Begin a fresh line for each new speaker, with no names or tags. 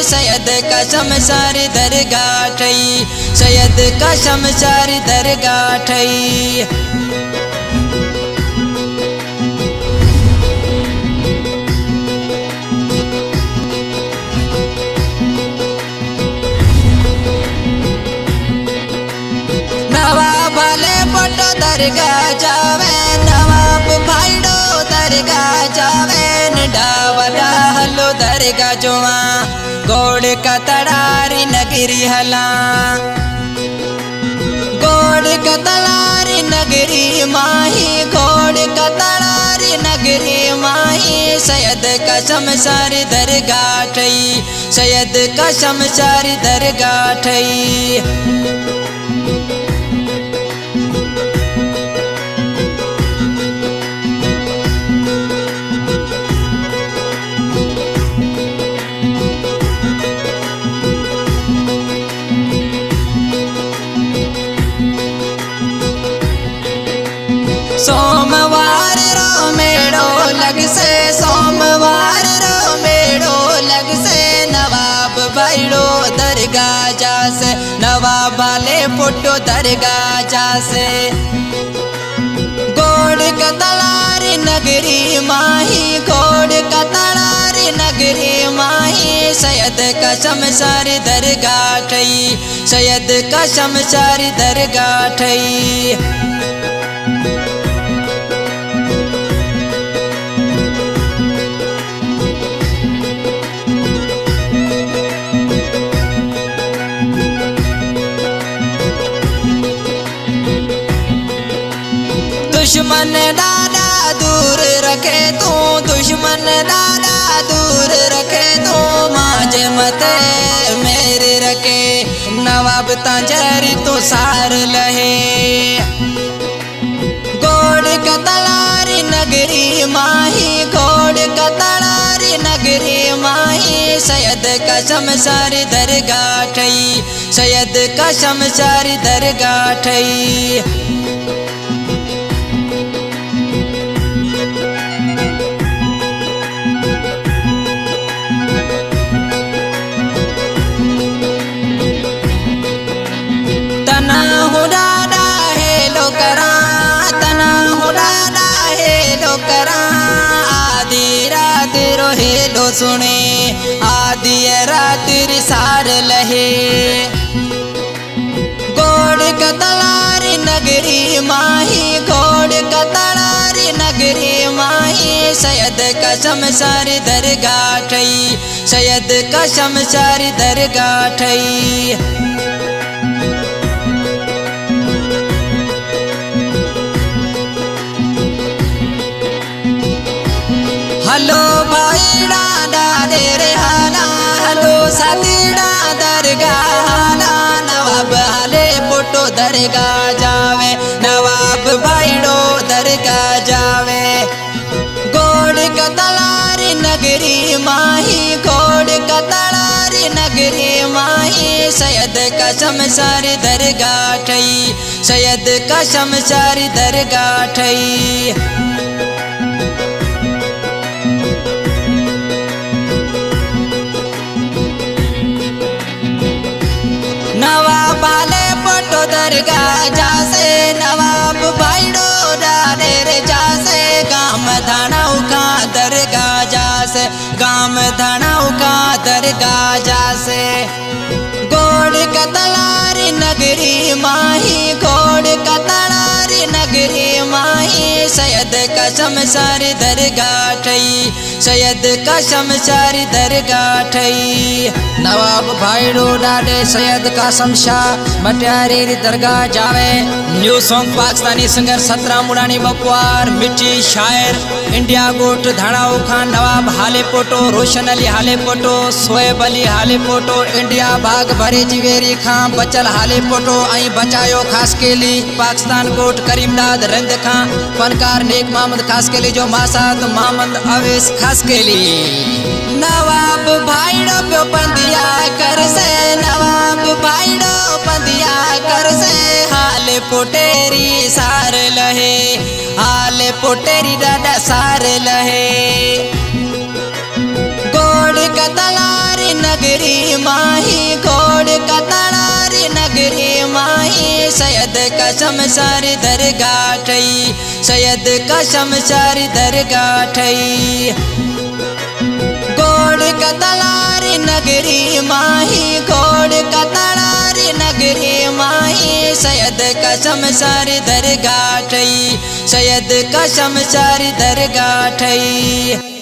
सैयद का शमशार दरगाह ठई, सैयद का शमशार दरगाह ठई। नवाब हाले पोटो दरगाह जावे, नवाब भाईडो दरगाह जावे, डावरा हलो दरगाह जोवा, गोड़ का तड़ारी नगरी हला, गोड़ का तड़ारी नगरी माही, गोड़ का तड़ारी नगरी माही, सैयद का शमशार दरगाह ठई, सैयद का शमशार दरगाह ठई। सोमवार रो मेड़ो लग से, सोमवार रो मेड़ो लग से, नवाब भाईडो दरगाह जासे, नवाब हाले पोटो दरगाह जासे, गोड़ का तड़ारी नगरी माही, गोड़ का तड़ारी नगरी माही, सैयद का शमशार दरगाह ठई, सैयद का शमशार दरगाह ठई। दुश्मन दादा दूर रखे तू, दुश्मन दादा दूर रखे तू, मांझे मते मेरे रखे, नवाब तांजरी तो सार लहे, गोड़ का तड़ारी नगरी माही, गोड़ का तड़ारी नगरी माही, सैयद का शमशार दरगाह ठई, सैयद का शमशार दरगाह ठई। तना हुडाडा हेलो करा, तना हुडाडा हेलो करा, आधी रात रो हेलो सुने, आधी रात सार लहे, गोड़ का तड़ारी नगरी माही, गोड़ का तड़ारी नगरी माही, सैयद का शमशार दरगाह ठई, सैयद का शमशार दरगाह ठई। हलो भाईडा दादे रे हाना, हलो साथीडा दरगाह हाना, नवाब हाले पोटो दरगाह जावे, नवाब भाईडो दरगाह जावे, गोड़ का तड़ारी नगरी माही, गोड़ का तड़ारी नगरी माही, सैयद का शमशार दरगाह ठई, सैयद का शमशार दरगाह ठई। नवाब हाले पोटो दरगाह जासे, नवाब भाईडो डाले रे जासे, गाम धानाऊ का दरगाह जासे, गाम धानाऊ का दरगाह जासे, गोड़ का तड़ारी नगरी माही, गोड़ का तड़ारी नगरी माही, सैयद का शमशार दरगाह ठई, सैयद का शमशार दरगाह ठई।
नवाब भाईडो डाले सैयद का शमशार मटियारी दरगाह जावे। न्यू सॉन्ग पाकिस्तानी सिंगर सतरा मुरानी बकवार, मिट्टी शायर इंडिया गोट धड़ाऊ खान, नवाब हाले पोटो, रोशन अली हाले पोटो, सोएब अली हाले पोटो, इंडिया भाग भरे जिवेरी खां, बचल हाले पोटो, आई बचायो खास केली पाकिस्तान गोट करीमदाद रंद खां, फनकार नेक मोहम्मद खास केली जो मासाद मोहम्मद अवेश खास केली।
नवाब भाईडो प्यो पंदिया कर से, नवाब भाईडो पंदिया कर से, हाले पोटेरी सार लहे, हाले पोटेरी दादा सार लहे, गोड़ का तलारी नगरी सैयद का शमशार दरगाह ठई, सैयद का शमशार दरगाह ठई। गोड़ का तलारी नगरी माही, गोड़ का तलारी नगरी माही, सैयद का शमशार दरगाह ठई, सैयद का शमशार दरगाह ठई।